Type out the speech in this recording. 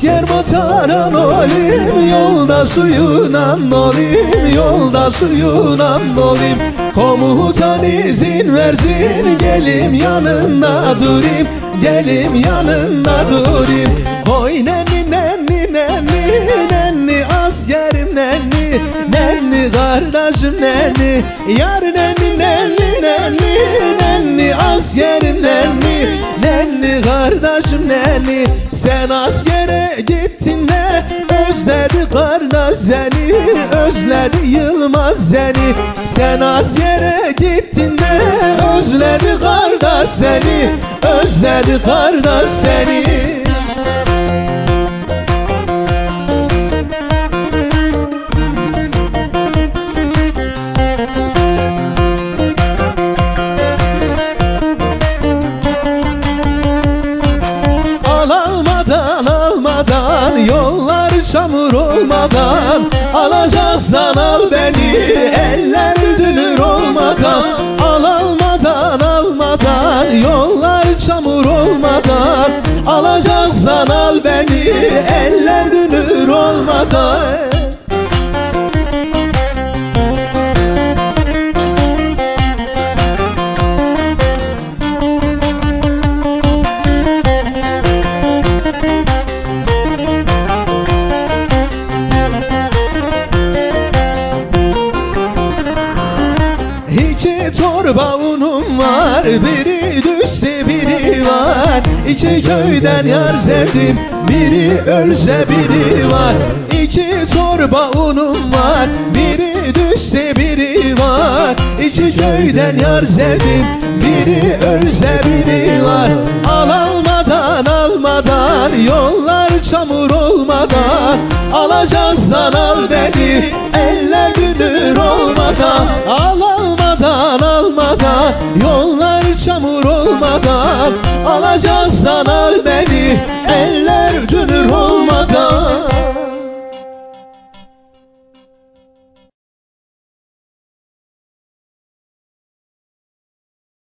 asker mataran olayım, yolda suyunan olayım, yolda suyunan olayım. Komutan izin versin, gelim yanında durayım, gelim yanında durayım. Oy nenni nenni nenni nenni, askerim nenni nenni, kardeşim nenni, yar nenni nenni nenni nenni, askerim nenni nenni, kardeşim nenni. Sen askere gittin de özledi kardeş seni, özledi Yılmaz seni. Sen askere gittin de özledi kardeş seni, özledi kardeş seni. Almadan, yollar çamur olmadan, alacaksan al beni, eller dünür olmadan. Almadan, yollar çamur olmadan, alacaksan al beni, eller dünür olmadan. İki torba unum var, biri düşse biri var. İki köyden yar sevdim, biri ölse biri var. İki torba unum var, biri düşse biri var. İki köyden yar sevdim, biri ölse biri var. Almadan, yollar çamur olmadan, alacaksan al beni, eller dünür olmadan. Almadan, yollar çamur olmadan, alacaksan al beni, eller dünür olmadan.